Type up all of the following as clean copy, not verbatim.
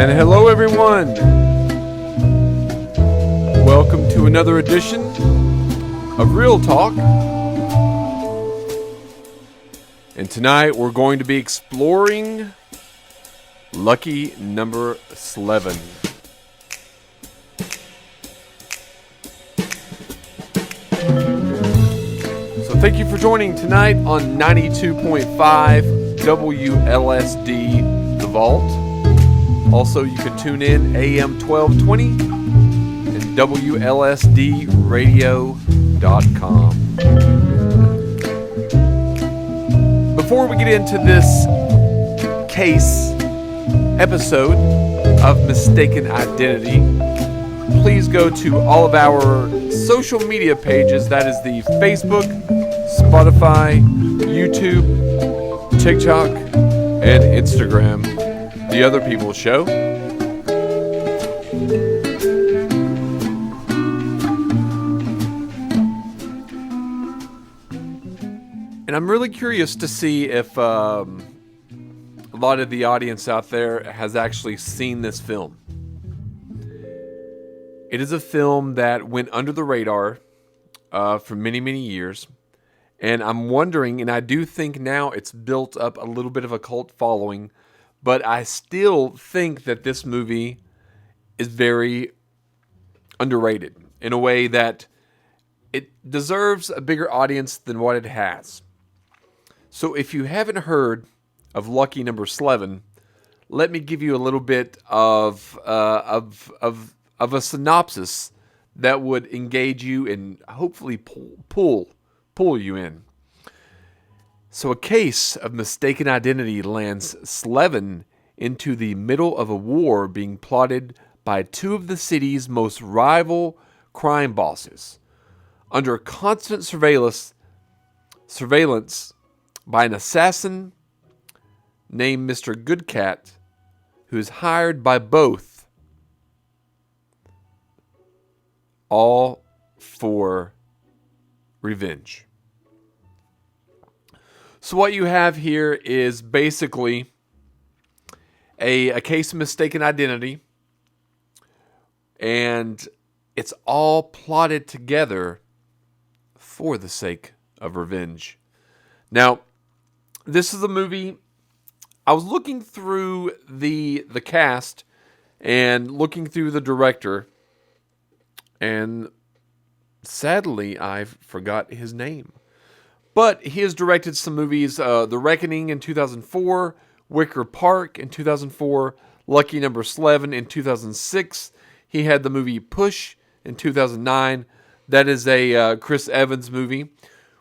And hello, everyone. Welcome to another edition of Real Talk. And tonight we're going to be exploring Lucky Number Slevin. So thank you for joining tonight on 92.5 WLSD The Vault. Also, you can tune in AM 1220 and WLSDradio.com. Before we get into this case episode of Mistaken Identity, please go to all of our social media pages. That is the Facebook, Spotify, YouTube, TikTok, and Instagram. The Other People's Show. And I'm really curious to see if a lot of the audience out there has actually seen this film. It is a film that went under the radar for many, many years. And I'm wondering, and I do think now it's built up a little bit of a cult following, but I still think that this movie is very underrated in a way that it deserves a bigger audience than what it has. So if you haven't heard of Lucky Number Slevin, let me give you a little bit of a synopsis that would engage you and hopefully pull you in. So a case of mistaken identity lands Slevin into the middle of a war being plotted by two of the city's most rival crime bosses, under constant surveillance by an assassin named Mr. Goodcat, who is hired by both, all for revenge. So what you have here is basically a case of mistaken identity, and it's all plotted together for the sake of revenge. Now, this is a movie. I was looking through the cast and looking through the director, and sadly, I forgot his name. But he has directed some movies, The Reckoning in 2004, Wicker Park in 2004, Lucky Number Slevin in 2006. He had the movie Push in 2009. That is a Chris Evans movie.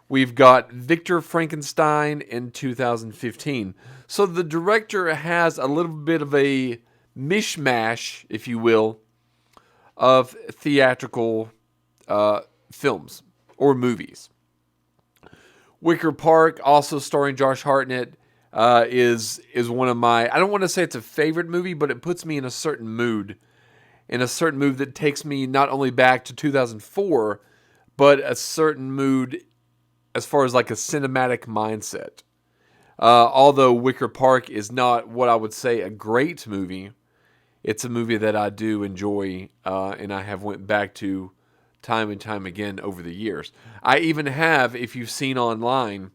We've got Victor Frankenstein in 2015. So the director has a little bit of a mishmash, if you will, of theatrical films or movies. Wicker Park, also starring Josh Hartnett, is one of my, I don't want to say it's a favorite movie, but it puts me in a certain mood. In a certain mood that takes me not only back to 2004, but a certain mood as far as like a cinematic mindset. Although Wicker Park is not what I would say a great movie, it's a movie that I do enjoy, and I have went back to time and time again over the years. I even have, if you've seen online,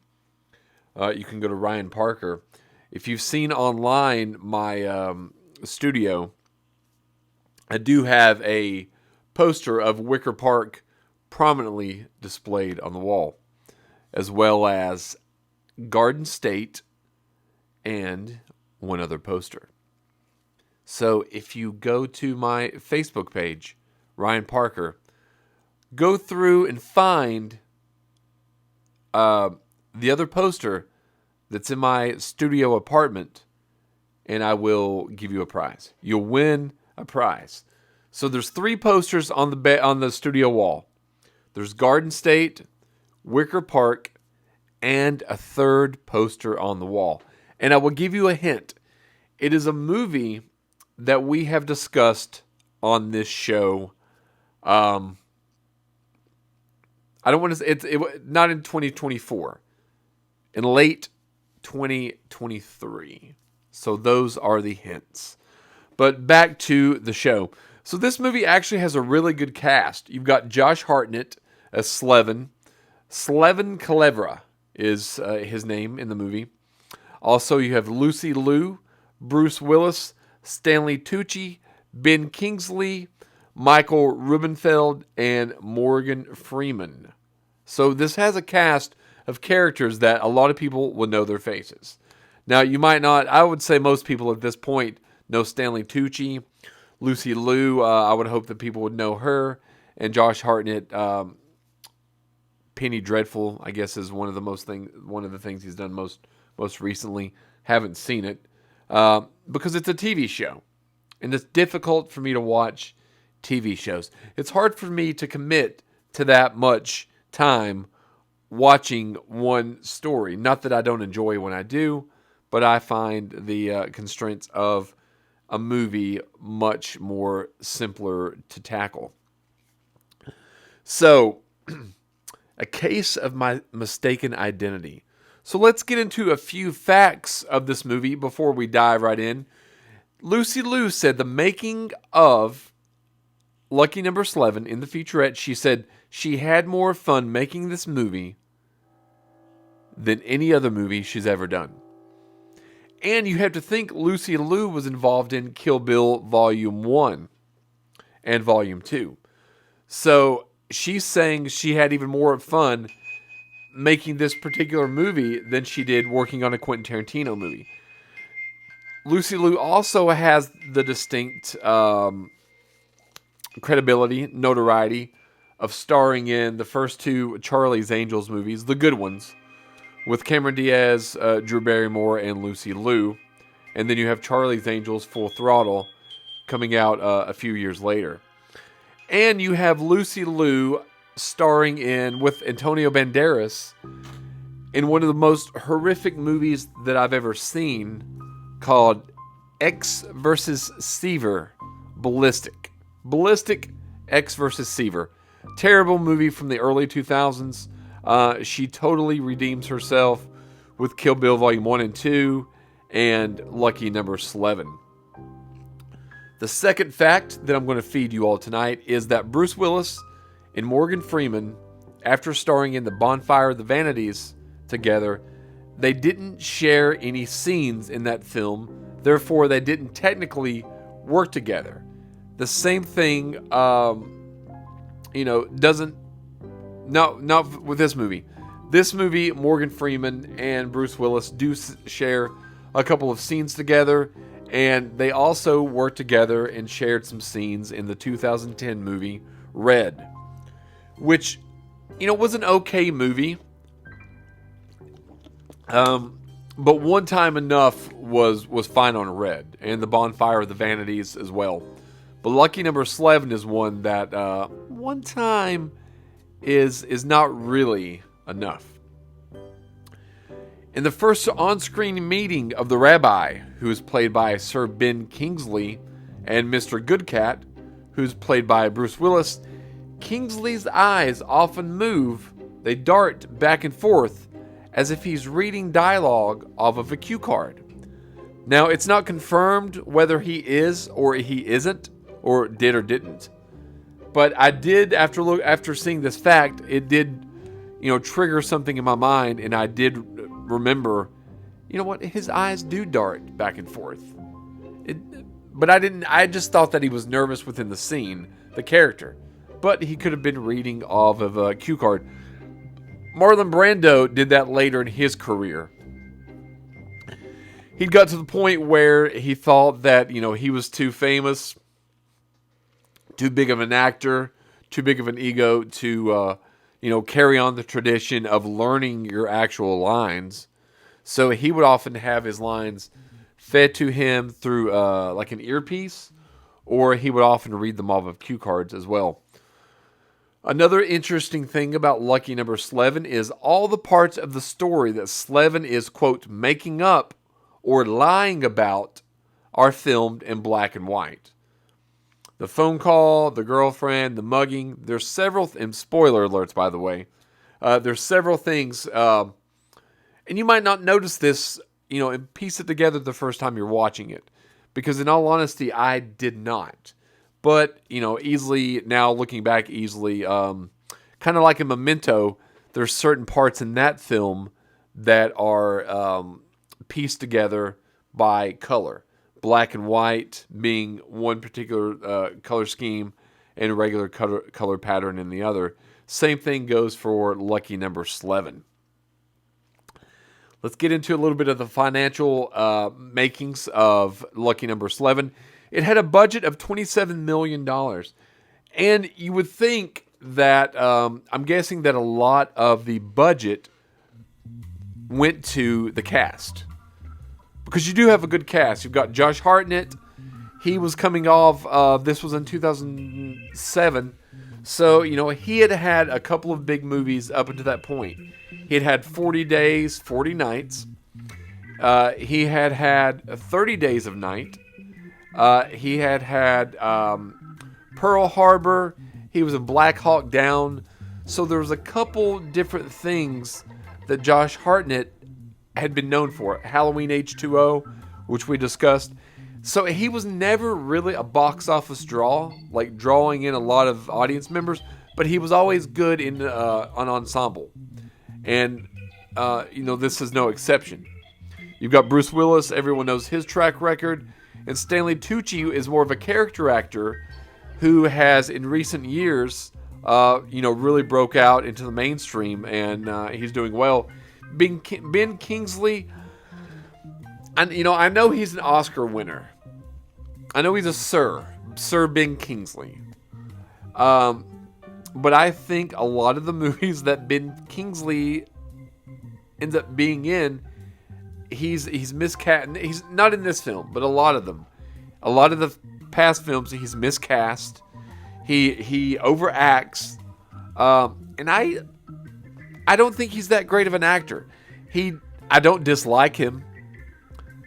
you can go to Ryan Parker. If you've seen online my studio, I do have a poster of Wicker Park prominently displayed on the wall, as well as Garden State and one other poster. So if you go to my Facebook page, Ryan Parker, go through and find the other poster that's in my studio apartment, and I will give you a prize. You'll win a prize. So there's 3 posters on the studio wall. There's Garden State, Wicker Park, and a third poster on the wall. And I will give you a hint. It is a movie that we have discussed on this show. I don't want to say it not in 2024, in late 2023. So those are the hints. But back to the show. So this movie actually has a really good cast. You've got Josh Hartnett as Slevin. Slevin Kalevra is his name in the movie. Also, you have Lucy Liu, Bruce Willis, Stanley Tucci, Ben Kingsley, Michael Rubenfeld, and Morgan Freeman. So this has a cast of characters that a lot of people will know their faces. Now, you might not, I would say most people at this point know Stanley Tucci. Lucy Liu, I would hope that people would know her. And Josh Hartnett, Penny Dreadful, I guess, is one of the things he's done most recently. Haven't seen it because it's a TV show, and it's difficult for me to watch TV shows. It's hard for me to commit to that much time watching one story. Not that I don't enjoy when I do, but I find the constraints of a movie much more simpler to tackle. So, a case of my mistaken identity. So let's get into a few facts of this movie before we dive right in. Lucy Liu said the making of Lucky Number Slevin in the featurette, she said she had more fun making this movie than any other movie she's ever done. And you have to think Lucy Liu was involved in Kill Bill Volume 1 and Volume 2. So she's saying she had even more fun making this particular movie than she did working on a Quentin Tarantino movie. Lucy Liu also has the distinct credibility, notoriety of starring in the first two Charlie's Angels movies, the good ones, with Cameron Diaz, Drew Barrymore, and Lucy Liu. And then you have Charlie's Angels Full Throttle coming out a few years later. And you have Lucy Liu starring in, with Antonio Banderas, in one of the most horrific movies that I've ever seen, called X vs. Seaver Ballistic. Ballistic X vs. Seaver. Terrible movie from the early 2000s. She totally redeems herself with Kill Bill Volume 1 and 2 and Lucky Number Slevin. The second fact that I'm going to feed you all tonight is that Bruce Willis and Morgan Freeman, after starring in The Bonfire of the Vanities together, they didn't share any scenes in that film. Therefore, they didn't technically work together. The same thing, doesn't... No, not with this movie. This movie, Morgan Freeman and Bruce Willis do share a couple of scenes together, and they also worked together and shared some scenes in the 2010 movie Red, which, was an okay movie. But One Time Enough was fine on Red, and The Bonfire of the Vanities as well. But Lucky Number Slevin is one that one time is not really enough. In the first on-screen meeting of the rabbi, who is played by Sir Ben Kingsley, and Mr. Goodcat, who's played by Bruce Willis, Kingsley's eyes often move. They dart back and forth as if he's reading dialogue off of a cue card. Now, it's not confirmed whether he is or he isn't, or did or didn't. But I did, after seeing this fact, it did, trigger something in my mind, and I did remember, his eyes do dart back and forth. But I just thought that he was nervous within the scene, the character. But he could have been reading off of a cue card. Marlon Brando did that later in his career. He got to the point where he thought that, he was too famous, too big of an actor, too big of an ego to, carry on the tradition of learning your actual lines. So he would often have his lines fed to him through like an earpiece, or he would often read them off of cue cards as well. Another interesting thing about Lucky Number Slevin is all the parts of the story that Slevin is, quote, making up or lying about are filmed in black and white. The phone call, the girlfriend, the mugging, there's several, and spoiler alerts, by the way, there's several things, and you might not notice this, and piece it together the first time you're watching it. because in all honesty, I did not. But, easily, now looking back easily, kind of like a Memento, there's certain parts in that film that are pieced together by color. Black and white being one particular color scheme and a regular color pattern in the other. Same thing goes for Lucky Number Slevin. Let's get into a little bit of the financial makings of Lucky Number Slevin. It had a budget of $27 million. And you would think that, I'm guessing that a lot of the budget went to the cast. Because you do have a good cast. You've got Josh Hartnett. He was coming off, this was in 2007. So, he had had a couple of big movies up until that point. He had had 40 Days, 40 Nights. He had had 30 Days of Night. He had had Pearl Harbor. He was in Black Hawk Down. So there was a couple different things that Josh Hartnett had been known for. Halloween H2O, which we discussed. So he was never really a box office draw, like drawing in a lot of audience members, but he was always good in an ensemble. And, this is no exception. You've got Bruce Willis. Everyone knows his track record. And Stanley Tucci is more of a character actor who has, in recent years, really broke out into the mainstream, and he's doing well. Ben Kingsley, I know he's an Oscar winner. I know he's a Sir Ben Kingsley. But I think a lot of the movies that Ben Kingsley ends up being in, he's miscast. He's not in this film, but a lot of them. A lot of the past films, he's miscast. He overacts. And I don't think he's that great of an actor. I don't dislike him.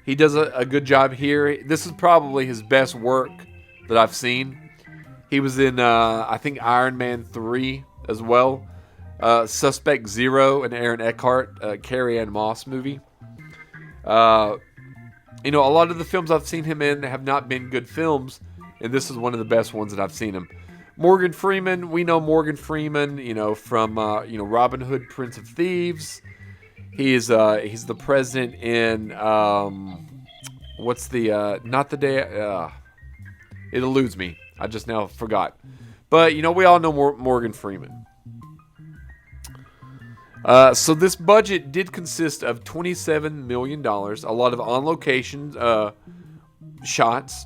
He does a good job here. This is probably his best work that I've seen. He was in, I think, Iron Man 3 as well. Suspect Zero, an Aaron Eckhart, Carrie-Anne Moss movie. A lot of the films I've seen him in have not been good films, and this is one of the best ones that I've seen him. Morgan Freeman, we know Morgan Freeman, from Robin Hood, Prince of Thieves. He's the president in what's the not the day it eludes me. I just now forgot. But we all know Morgan Freeman. So this budget did consist of $27 million, a lot of on-location shots.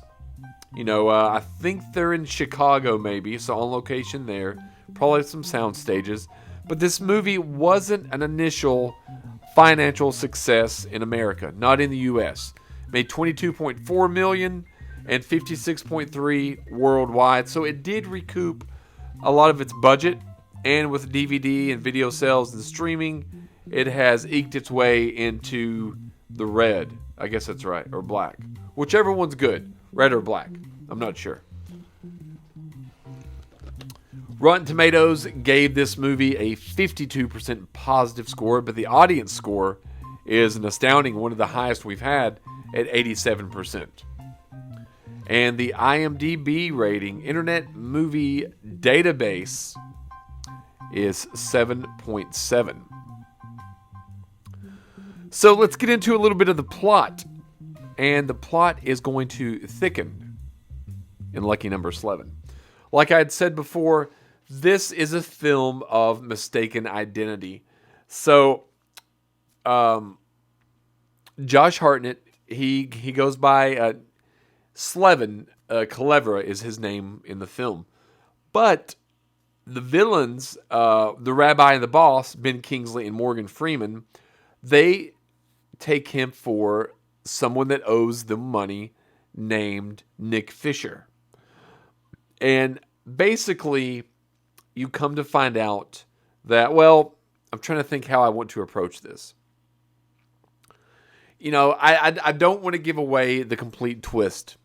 I think they're in Chicago maybe, so on location there. Probably some sound stages. But this movie wasn't an initial financial success in America, not in the U.S. Made $22.4 million and $56.3 worldwide, so it did recoup a lot of its budget. And with DVD and video sales and streaming, it has eked its way into the red. I guess that's right, or black. Whichever one's good, red or black. I'm not sure. Rotten Tomatoes gave this movie a 52% positive score, but the audience score is an astounding one of the highest we've had at 87%. And the IMDb rating, Internet Movie Database, is 7.7. So let's get into a little bit of the plot. And the plot is going to thicken in Lucky Number Slevin. Like I had said before, this is a film of mistaken identity. So, Josh Hartnett, he goes by Slevin. Calevera is his name in the film. But the villains, the rabbi and the boss, Ben Kingsley and Morgan Freeman, they take him for someone that owes them money named Nick Fisher. And basically, you come to find out that, I'm trying to think how I want to approach this. I don't want to give away the complete twist,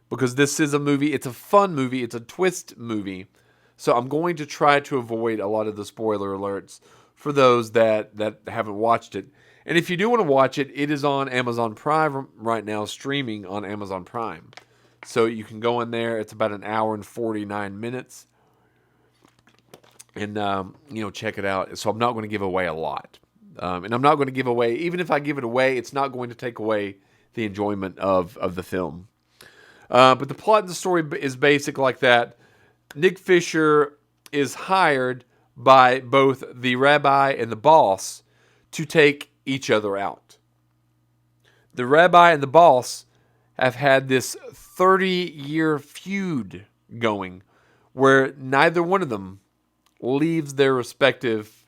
because this is a movie, it's a fun movie, it's a twist movie. So I'm going to try to avoid a lot of the spoiler alerts for those that haven't watched it. And if you do want to watch it, it is on Amazon Prime right now, streaming on Amazon Prime. So you can go in there. It's about an hour and 49 minutes. And, check it out. So I'm not going to give away a lot. And I'm not going to give away, even if I give it away, it's not going to take away the enjoyment of the film. But the plot and the story is basic like that. Nick Fisher is hired by both the rabbi and the boss to take each other out. The rabbi and the boss have had this 30-year feud going where neither one of them leaves their respective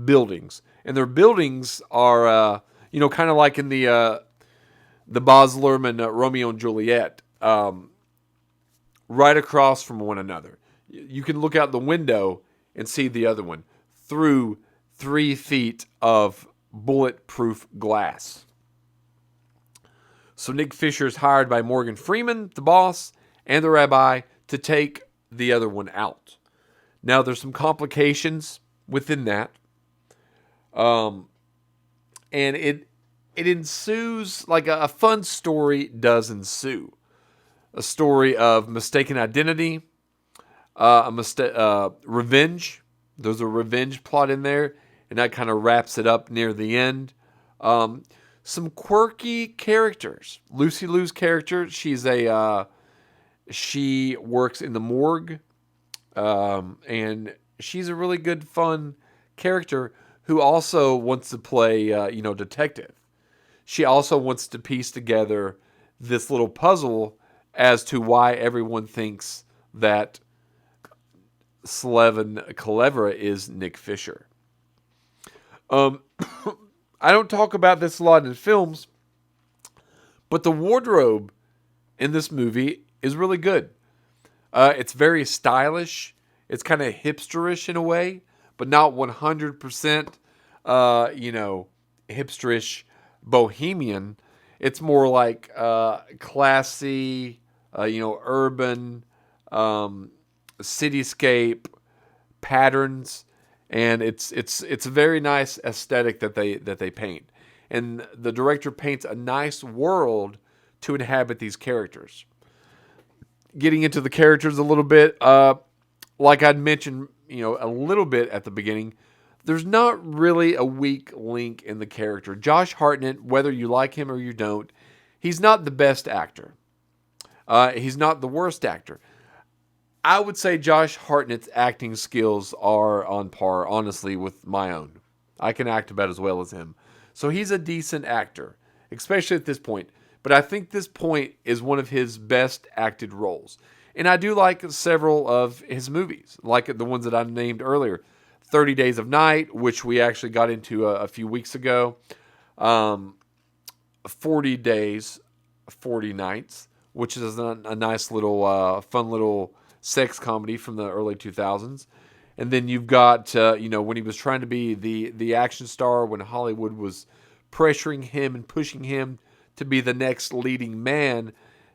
buildings. And their buildings are, kind of like in the Baz Luhrmann Romeo and Juliet, right across from one another. You can look out the window and see the other one through 3 feet of bulletproof glass. So Nick Fisher is hired by Morgan Freeman, the boss, and the rabbi to take the other one out. Now, there's some complications within that. And it ensues, like a fun story does ensue. A story of mistaken identity, revenge. There's a revenge plot in there, and that kind of wraps it up near the end. Some quirky characters. Lucy Liu's character, she works in the morgue, and she's a really good, fun character who also wants to play, detective. She also wants to piece together this little puzzle as to why everyone thinks that Slevin Kalevra is Nick Fisher. I don't talk about this a lot in films, but the wardrobe in this movie is really good. It's very stylish. It's kind of hipsterish in a way, but not 100%, hipsterish bohemian. It's more like classy, urban, cityscape patterns, and it's a very nice aesthetic that they paint. And the director paints a nice world to inhabit these characters. Getting into the characters a little bit, like I'd mentioned, a little bit at the beginning, there's not really a weak link in the character. Josh Hartnett, whether you like him or you don't, he's not the best actor. He's not the worst actor. I would say Josh Hartnett's acting skills are on par, honestly, with my own. I can act about as well as him. So he's a decent actor, especially at this point. But I think this point is one of his best acted roles. And I do like several of his movies, like the ones that I named earlier. 30 Days of Night, which we actually got into a few weeks ago. 40 Days, 40 Nights, which is a nice little, fun little sex comedy from the early 2000s. And then you've got, when he was trying to be the action star, when Hollywood was pressuring him and pushing him to be the next leading man,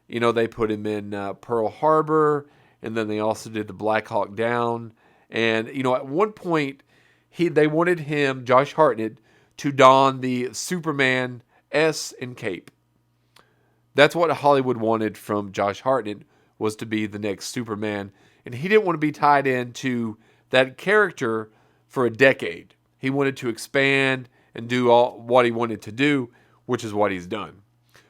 they put him in Pearl Harbor, and then they also did the Black Hawk Down. And, at one point, they wanted him, Josh Hartnett, to don the Superman S and cape. That's what Hollywood wanted from Josh Hartnett, was to be the next Superman. And he didn't want to be tied into that character for a decade. He wanted to expand and do all what he wanted to do, which is what he's done.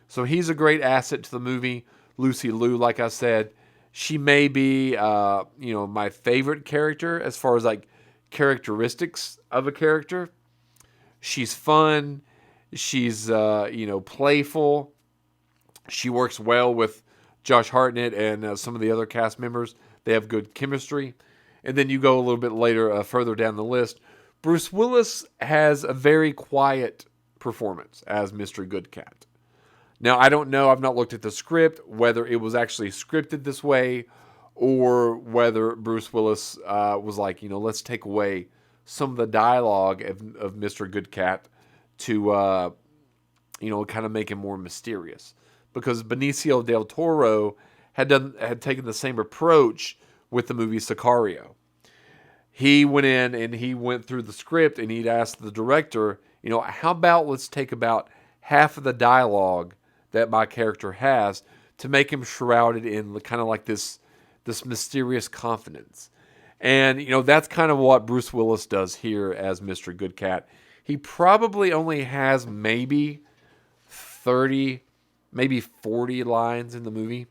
So he's a great asset to the movie. Lucy Liu, like I said, she may be, my favorite character as far as like characteristics of a character. She's fun. She's, playful. She works well with Josh Hartnett and some of the other cast members. They have good chemistry. And then you go a little bit later, further down the list. Bruce Willis has a very quiet performance as Mr. Goodcat. Now, I don't know, I've not looked at the script, whether it was actually scripted this way or whether Bruce Willis was like, let's take away some of the dialogue of Mr. Goodcat to, kind of make him more mysterious. Because Benicio del Toro had taken the same approach with the movie Sicario. He went in and he went through the script and he'd asked the director, How about let's take about half of the dialogue that my character has to make him shrouded in kind of like this mysterious confidence. And, that's kind of what Bruce Willis does here as Mr. Goodcat. He probably only has maybe 30, maybe 40 lines in the movie.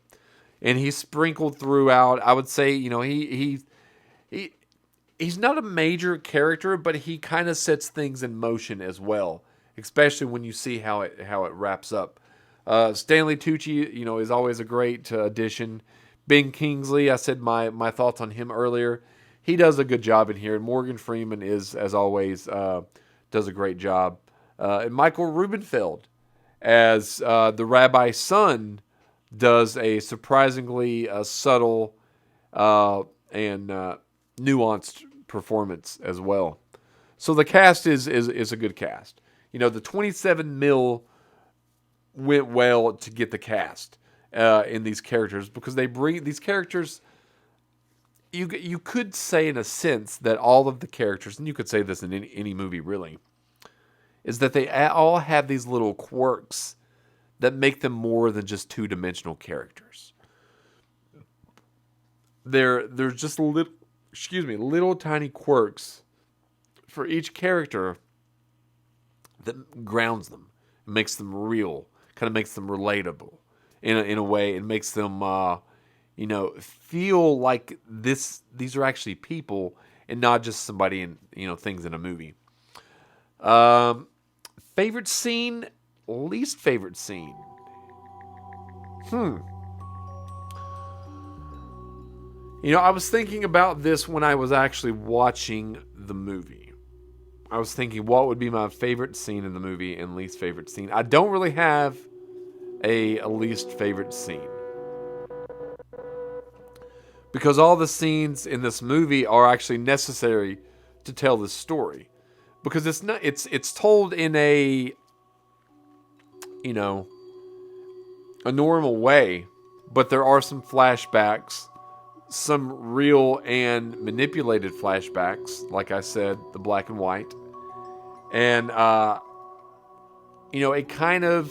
And he's sprinkled throughout. I would say, he's not a major character, but he kind of sets things in motion as well, especially when you see how it wraps up. Stanley Tucci, is always a great addition. Ben Kingsley, I said my thoughts on him earlier. He does a good job in here. And Morgan Freeman is, as always, does a great job. And Michael Rubenfeld as the rabbi's son does a surprisingly subtle and nuanced performance as well. So the cast is a good cast. The 27 mil went well to get the cast in these characters, because they bring these characters. You could say in a sense that all of the characters, and you could say this in any movie really, is that they all have these little quirks that make them more than just two-dimensional characters. They're just little tiny quirks for each character that grounds them, makes them real, kind of makes them relatable in a way. It makes them feel like these are actually people and not just somebody in things in a movie. Favorite scene, least favorite scene. I was thinking about this when I was actually watching the movie. I was thinking what would be my favorite scene in the movie and least favorite scene. I don't really have a least favorite scene, because all the scenes in this movie are actually necessary to tell this story. Because it's told in a normal way, but there are some flashbacks, some real and manipulated flashbacks, like I said, the black and white. And it kind of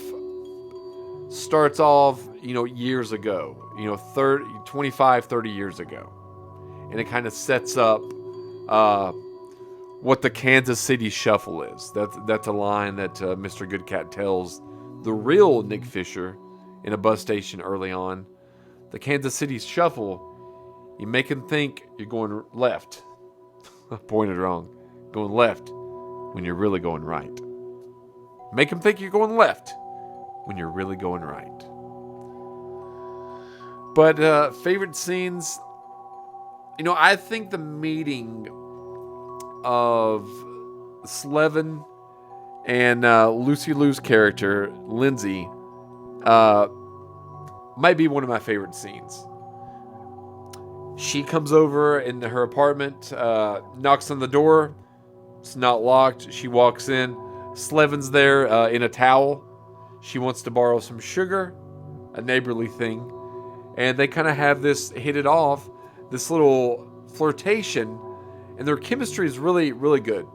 starts off, years ago, 30 years ago. And it kind of sets up what the Kansas City Shuffle is. That's a line that Mr. Goodcat tells the real Nick Fisher in a bus station early on. The Kansas City Shuffle, you make him think you're going left. Pointed wrong. Going left when you're really going right. Make him think you're going left when you're really going right. But favorite scenes, I think the meeting of Slevin and Lucy Liu's character, Lindsay, might be one of my favorite scenes. She comes over in her apartment, knocks on the door. It's not locked. She walks in. Slevin's there in a towel. She wants to borrow some sugar, a neighborly thing. And they kind of have this, hit it off, this little flirtation. And their chemistry is really, really good.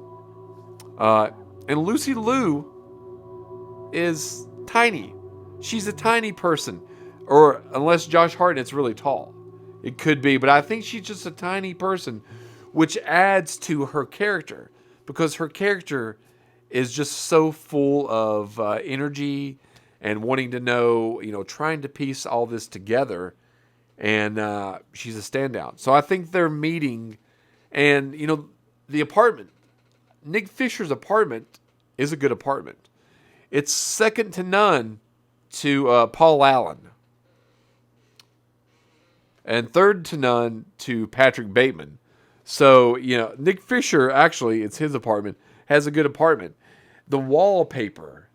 And Lucy Liu is tiny. She's a tiny person. Or unless Josh Hartnett's really tall. It could be. But I think she's just a tiny person, which adds to her character. Because her character is just so full of energy and wanting to know, trying to piece all this together. And she's a standout. So I think they're meeting. And, the apartment, Nick Fisher's apartment is a good apartment. It's second to none to Paul Allen. And third to none to Patrick Bateman. So, Nick Fisher, actually, it's his apartment, has a good apartment. The wallpaper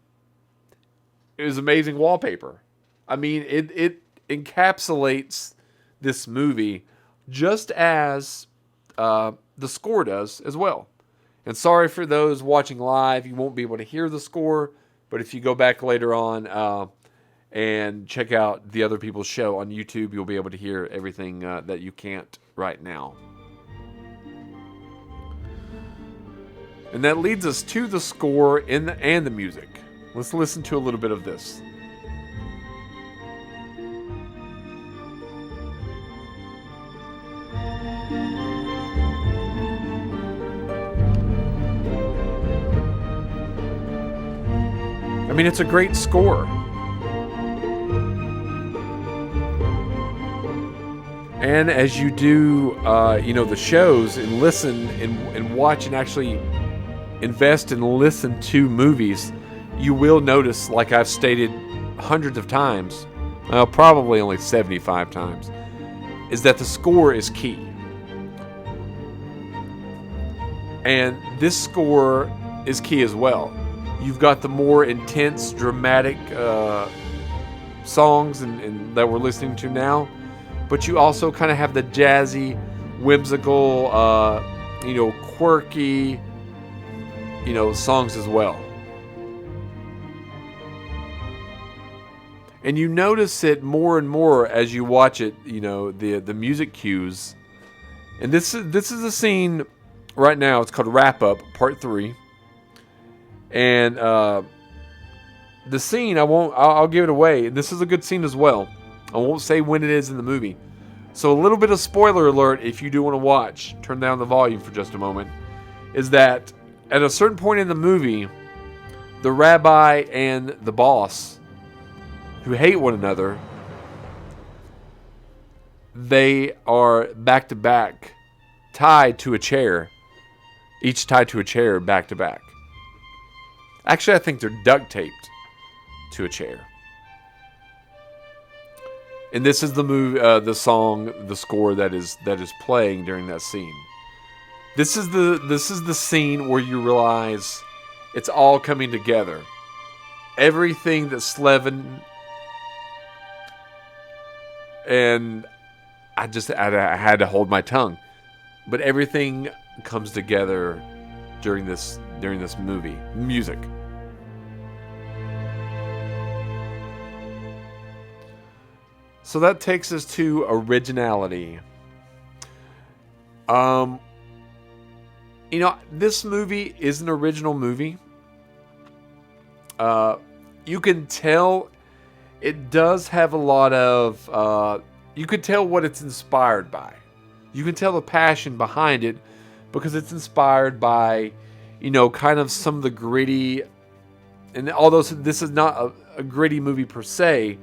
is amazing wallpaper. I mean, it encapsulates this movie just as the score does as well. And sorry for those watching live, you won't be able to hear the score, but if you go back later on and check out the other people's show on YouTube, you'll be able to hear everything that you can't right now. And that leads us to the score and the music. Let's listen to a little bit of this. I mean, it's a great score. And as you do, the shows and listen and watch and actually invest and listen to movies, you will notice, like I've stated hundreds of times, probably only 75 times, is that the score is key. And this score is key as well. You've got the more intense, dramatic songs and that we're listening to now, but you also kind of have the jazzy, whimsical, quirky, songs as well. And you notice it more and more as you watch it, the music cues. And this is a scene right now. It's called Wrap Up, Part 3. And the scene, I'll give it away. This is a good scene as well. I won't say when it is in the movie. So a little bit of spoiler alert if you do want to watch. Turn down the volume for just a moment. Is that at a certain point in the movie, the rabbi and the boss, who hate one another, they are back to back, tied to a chair. Each tied to a chair back to back. Actually, I think they're duct taped to a chair. And this is the song, the score that is playing during that scene. This is the scene where you realize it's all coming together. Everything that Slevin, and I had to hold my tongue, but everything comes together during this movie. Music. So that takes us to originality. This movie is an original movie. You can tell it does have a lot of... you can tell what it's inspired by. You can tell the passion behind it because it's inspired by, kind of some of the gritty... And although this is not a gritty movie per se,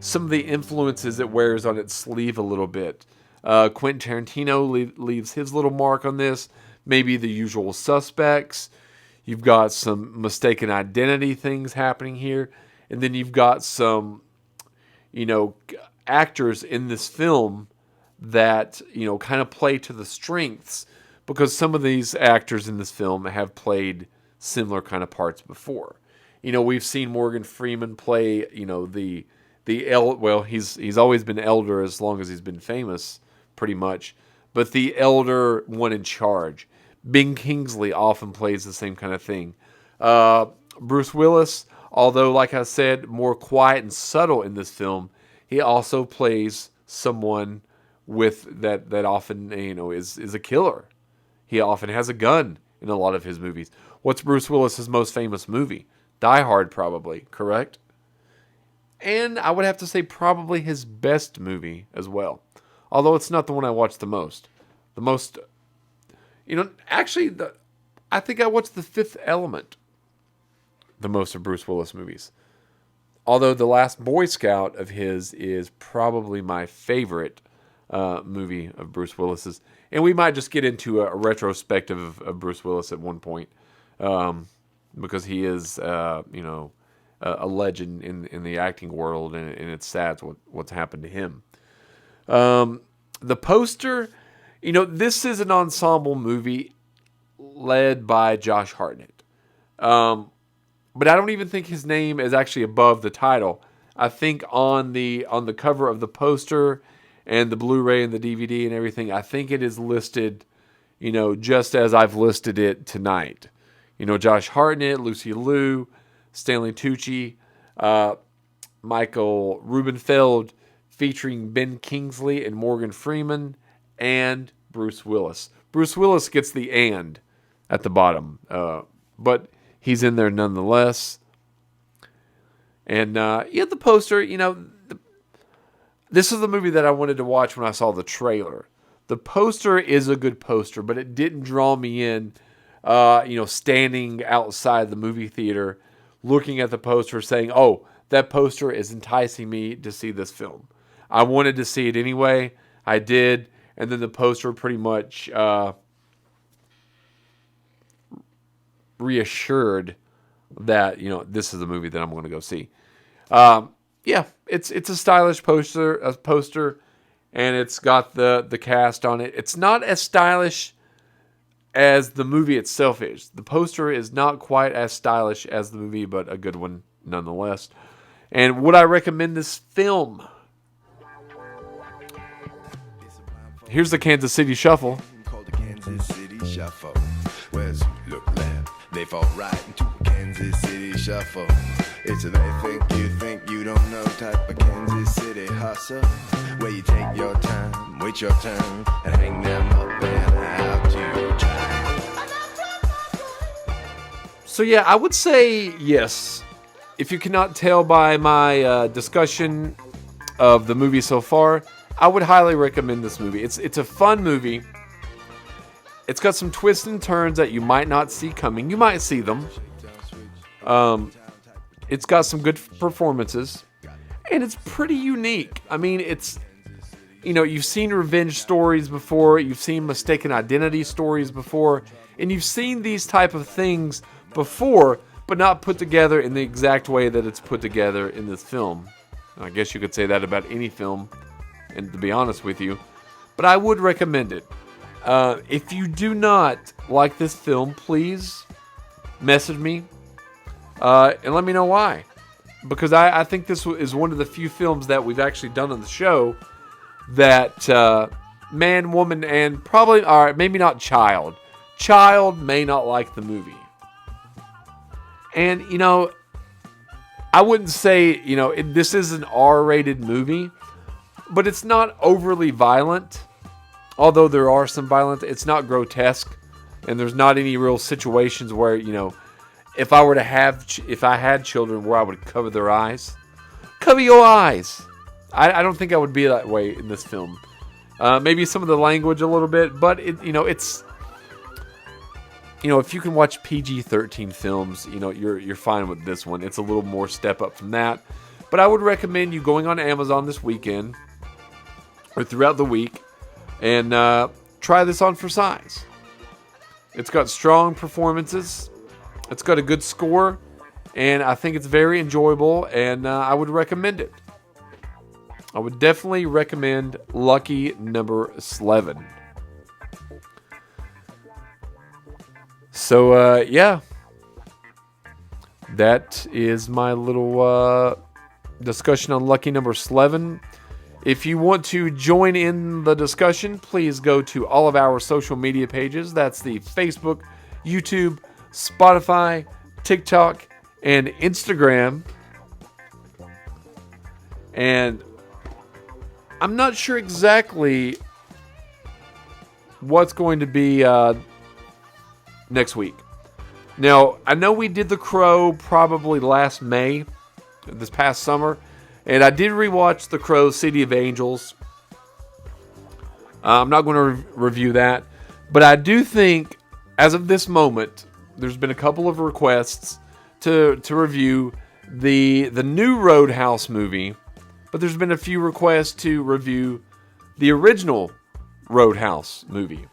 some of the influences it wears on its sleeve a little bit. Quentin Tarantino leaves his little mark on this. Maybe The Usual Suspects. You've got some mistaken identity things happening here. And then you've got some, actors in this film that, kind of play to the strengths. Because some of these actors in this film have played similar kind of parts before. We've seen Morgan Freeman play, he's always been elder as long as he's been famous, pretty much. But the elder one in charge. Ben Kingsley often plays the same kind of thing. Bruce Willis, although, like I said, more quiet and subtle in this film, he also plays someone with that often, is a killer. He often has a gun in a lot of his movies. What's Bruce Willis's most famous movie? Die Hard, probably, correct? And I would have to say probably his best movie as well. Although it's not the one I watched the most. I think I watched The Fifth Element the most of Bruce Willis movies. Although The Last Boy Scout of his is probably my favorite movie of Bruce Willis's. And we might just get into a retrospective of Bruce Willis at one point. Because he is, a legend in the acting world, and it's sad what's happened to him. The poster, this is an ensemble movie led by Josh Hartnett. But I don't even think his name is actually above the title. I think on the cover of the poster and the Blu-ray and the DVD and everything, I think it is listed, just as I've listed it tonight. Josh Hartnett, Lucy Liu, Stanley Tucci, Michael Rubenfeld, featuring Ben Kingsley and Morgan Freeman, and Bruce Willis. Bruce Willis gets the and. at the bottom. But he's in there nonetheless. And the poster, this is the movie that I wanted to watch when I saw the trailer. The poster is a good poster, but it didn't draw me in, standing outside the movie theater, looking at the poster saying, oh, that poster is enticing me to see this film. I wanted to see it anyway. I did. And then the poster pretty much reassured that, this is the movie that I'm going to go see. It's a stylish poster, and it's got the cast on it. It's not as stylish as the movie itself is. The poster is not quite as stylish as the movie, but a good one nonetheless. And would I recommend this film? Here's the Kansas City Shuffle. Called the Kansas City Shuffle. Where's look left, they fall right into a Kansas City Shuffle. It's a they think you don't know type of Kansas City hustle, where you take your time, wait your turn, and hang them up and out to dry. So yeah, I would say yes. If you cannot tell by my discussion of the movie so far, I would highly recommend this movie. It's a fun movie. It's got some twists and turns that you might not see coming. You might see them. It's got some good performances, and it's pretty unique. I mean, it's, you've seen revenge stories before, you've seen mistaken identity stories before, and you've seen these type of things before, but not put together in the exact way that it's put together in this film. I guess you could say that about any film, and to be honest with you, but I would recommend it. If you do not like this film, please message me and let me know why. Because I think this is one of the few films that we've actually done on the show that man, woman, and probably, all right, maybe not child. Child may not like the movie. And, I wouldn't say, this is an R-rated movie, but it's not overly violent. Although there are some violence, it's not grotesque, and there's not any real situations where, if I had children, where I would cover their eyes. Cover your eyes. I don't think I would be that way in this film. Maybe some of the language a little bit, but it's, if you can watch PG-13 films, you're fine with this one. It's a little more step up from that. But I would recommend you going on Amazon this weekend or throughout the week and try this on for size. It's got strong performances. It's got a good score. And I think it's very enjoyable. And I would recommend it. I would definitely recommend Lucky Number Slevin. So, that is my little discussion on Lucky Number Slevin. If you want to join in the discussion, please go to all of our social media pages. That's the Facebook, YouTube, Spotify, TikTok, and Instagram. And I'm not sure exactly what's going to be next week. Now, I know we did The Crow probably last May, this past summer, and I did rewatch The Crow, City of Angels. I'm not going to review that, but I do think, as of this moment, there's been a couple of requests to review the new Roadhouse movie, but there's been a few requests to review the original Roadhouse movie.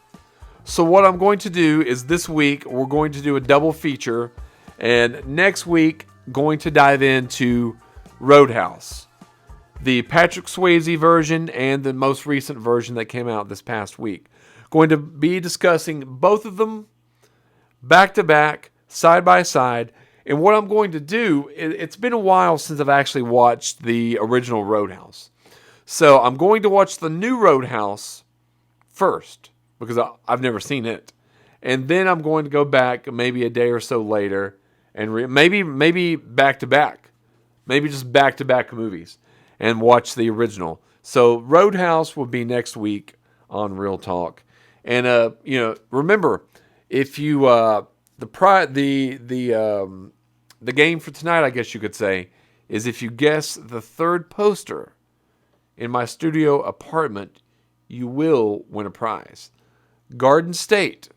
So what I'm going to do is this week, we're going to do a double feature. And next week, going to dive into Roadhouse. The Patrick Swayze version and the most recent version that came out this past week. Going to be discussing both of them back to back, side by side. And what I'm going to do, it's been a while since I've actually watched the original Roadhouse. So I'm going to watch the new Roadhouse first, because I've never seen it. And then I'm going to go back maybe a day or so later and maybe back to back. Maybe just back to back movies and watch the original. So Roadhouse will be next week on Real Talk. And remember, If you the game for tonight, I guess you could say, is if you guess the third poster in my studio apartment, you will win a prize. Garden State,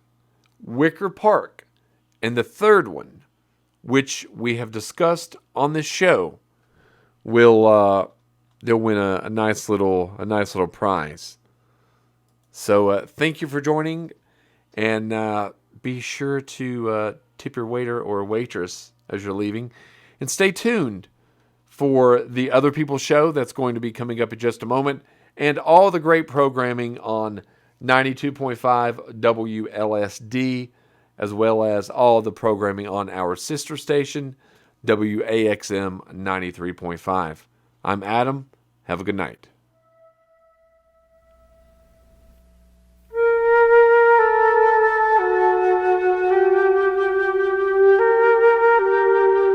Wicker Park, and the third one, which we have discussed on this show, will they'll win a nice little prize. So thank you for joining, and be sure to tip your waiter or waitress as you're leaving, and stay tuned for the Other People show that's going to be coming up in just a moment, and all the great programming on 92.5 WLSD, as well as all the programming on our sister station, WAXM 93.5. I'm Adam. Have a good night.